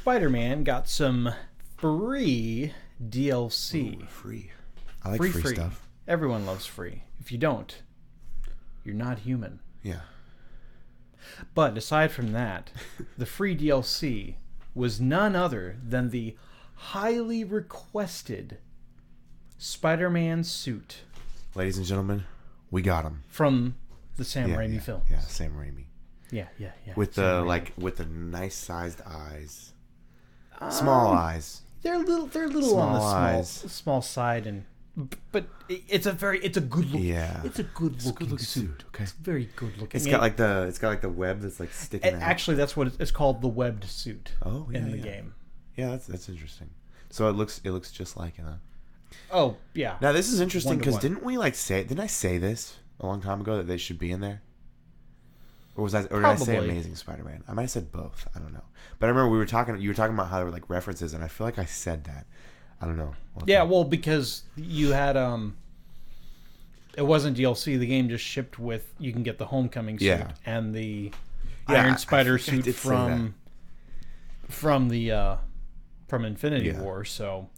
Spider-Man got some free DLC. Ooh, free. I like free stuff. Everyone loves free. If you don't, you're not human. Yeah. But aside from that, the free DLC was none other than the highly requested Spider-Man suit. Ladies and gentlemen, we got him. From the Sam Raimi films. Yeah, Sam Raimi. Yeah. With the nice sized eyes. Small eyes. They're little Small on the eyes. small side, but it's a good look. Yeah. It's a good looking suit. Okay. It's very good looking. It's got like the web that's like sticking out. Actually, that's what it's called, the webbed suit. Oh, yeah, in the game. Yeah, that's interesting. So it looks just like it. Huh? Oh yeah. Now this is interesting because 1-to-1. didn't I say this a long time ago that they should be in there? Or did I say Amazing Spider-Man? I might have said both. I don't know. But I remember you were talking about how there were like references, and I feel like I said that. I don't know. Well, because you had it wasn't DLC. The game just shipped with, you can get the Homecoming suit and the Iron Spider suit from Infinity War. So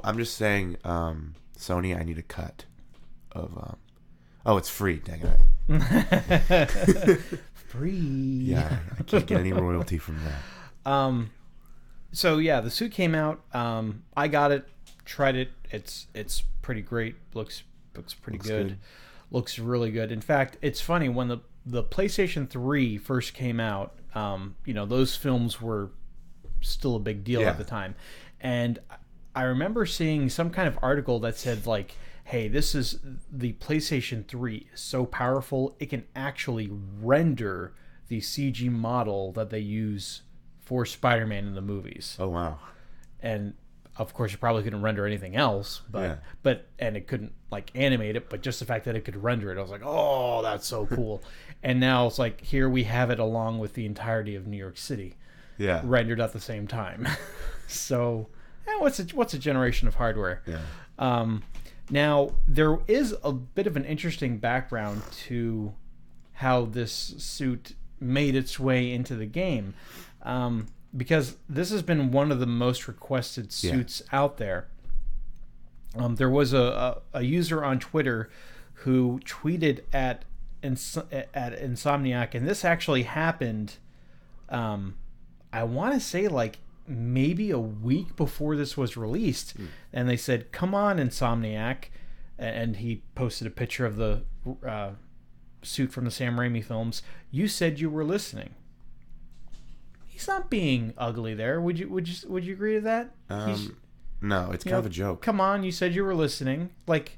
I'm just saying, Sony, I need a cut of. Oh, it's free. Dang it. Free. Yeah, I can't get any royalty from that. So yeah, the suit came out. I got it, tried it. It's pretty great. Looks pretty good. Looks really good. In fact, it's funny, when the PlayStation 3 first came out, those films were still a big deal at the time. And I remember seeing some kind of article that said like, hey, this is the PlayStation 3 is so powerful it can actually render the CG model that they use for Spider-Man in the movies. Oh wow. And of course you probably couldn't render anything else, but it couldn't like animate it, but just the fact that it could render it, I was like, oh, that's so cool. And now it's like, here we have it along with the entirety of New York City. Yeah. Rendered at the same time. So, what's a generation of hardware? Yeah. Now, there is a bit of an interesting background to how this suit made its way into the game, because this has been one of the most requested suits out there. There was a user on Twitter who tweeted at Insomniac, and this actually happened, I want to say like maybe a week before this was released, and they said, come on, Insomniac, and he posted a picture of the suit from the Sam Raimi films. You said you were listening. He's not being ugly there. Would you agree to that? No, it's kind of a joke. Come on, you said you were listening, like,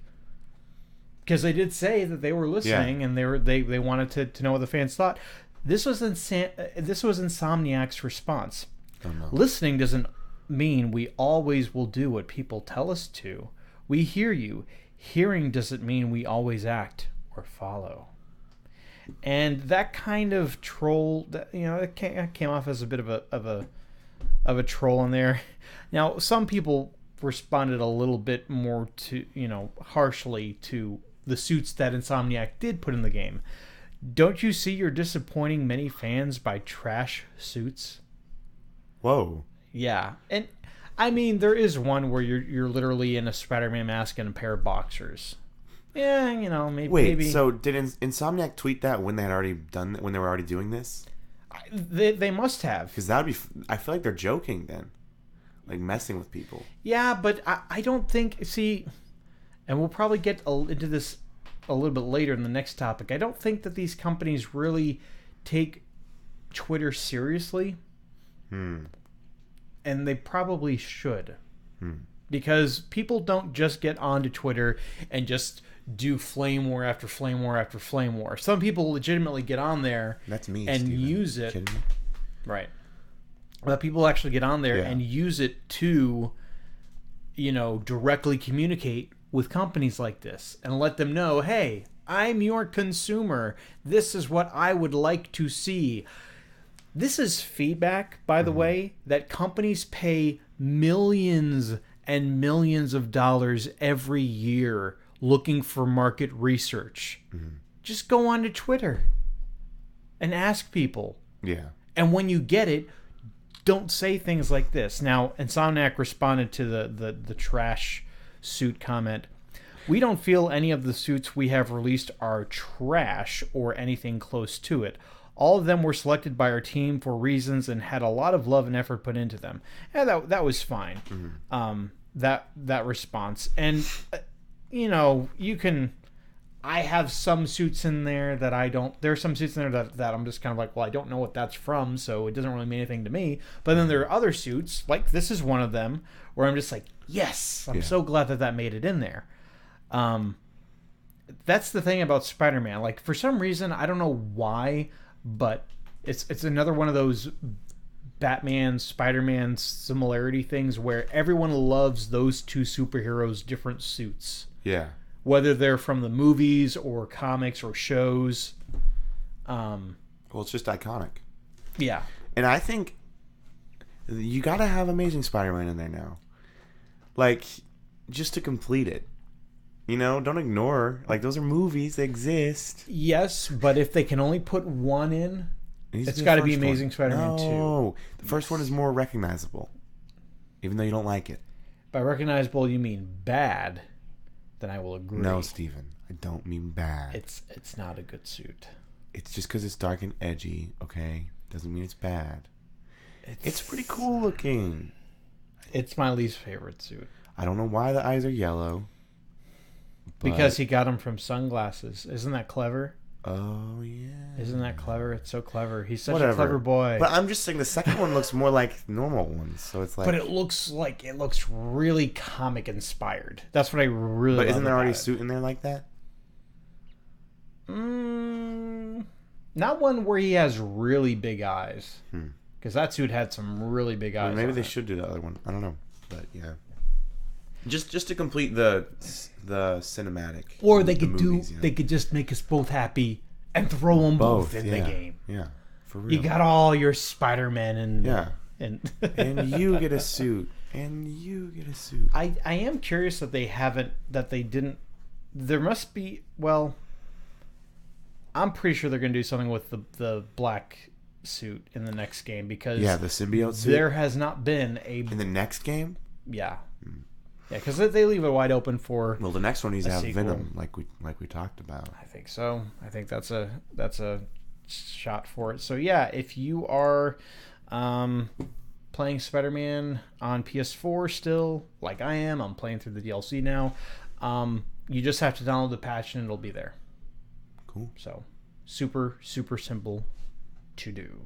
because they did say that they were listening, and they wanted to know what the fans thought. This was Insomniac's response. Oh, no. Listening doesn't mean we always will do what people tell us to. We hear you. Hearing doesn't mean we always act or follow. And that kind of troll, it came off as a bit of a troll in there. Now, some people responded a little bit more harshly to the suits that Insomniac did put in the game. Don't you see you're disappointing many fans by trash suits? Whoa. Yeah. And I mean, there is one where you're literally in a Spider-Man mask and a pair of boxers. Yeah, maybe. Wait, so did Insomniac tweet that when they had already when they were already doing this? They must have. Because that would be, I feel like they're joking then. Like messing with people. Yeah, but I don't think, and we'll probably get into this a little bit later in the next topic. I don't think that these companies really take Twitter seriously. And they probably should. Because people don't just get onto Twitter and just do flame war after flame war after flame war. Some people legitimately get on there. That's me, and Steven. Use it. Kidding me? Right. But people actually get on there and use it to, directly communicate with companies like this and let them know, hey, I'm your consumer. This is what I would like to see. This is feedback, by the way, that companies pay millions and millions of dollars every year looking for market research. Just go onto Twitter and ask people. Yeah. And when you get it, don't say things like this. Now, Insomniac responded to the trash suit comment. We don't feel any of the suits we have released are trash or anything close to it. All of them were selected by our team for reasons and had a lot of love and effort put into them. And that was fine. Mm-hmm. That response. And, you can... I have some suits in there that I don't... There are some suits in there that I'm just kind of like, well, I don't know what that's from, so it doesn't really mean anything to me. But then there are other suits, like this is one of them, where I'm just like, yes! I'm so glad that made it in there. That's the thing about Spider-Man. Like, for some reason, I don't know why, but it's another one of those Batman, Spider-Man similarity things where everyone loves those two superheroes' different suits. Yeah. Whether they're from the movies or comics or shows. Well, it's just iconic. Yeah. And I think you got to have Amazing Spider-Man in there now. Like, just to complete it. Don't ignore. Like, those are movies. They exist. Yes, but if they can only put one in, it's got to be Amazing Spider-Man 2. No, the first one is more recognizable. Even though you don't like it. By recognizable, you mean bad. Then I will agree. No, Steven. I don't mean bad. It's not a good suit. It's just because it's dark and edgy, okay? Doesn't mean it's bad. It's pretty cool looking. It's my least favorite suit. I don't know why the eyes are yellow. Because he got them from sunglasses. Isn't that clever? Oh, yeah. Isn't that clever? It's so clever. He's such a clever boy. But I'm just saying the second one looks more like normal ones. So it's like... But it looks really comic inspired. That's what I really love. But isn't there already a suit in there like that? Not one where he has really big eyes. Because that suit had some really big eyes. Well, maybe they should do the other one. I don't know. But yeah. Just to complete the cinematic. Or they could they could just make us both happy and throw them both in the game. Yeah, for real. You got all your Spider-Man and you get a suit. And you get a suit. I am curious that they didn't. There must be. Well, I'm pretty sure they're going to do something with the black suit in the next game because the symbiote suit. There has not been in the next game. Yeah. Yeah, because they leave it wide open for. Well, the next one needs to have Venom, like we talked about. I think so. I think that's a shot for it. So yeah, if you are playing Spider-Man on PS4 still, like I am, I'm playing through the DLC now. You just have to download the patch and it'll be there. Cool. So super simple to do.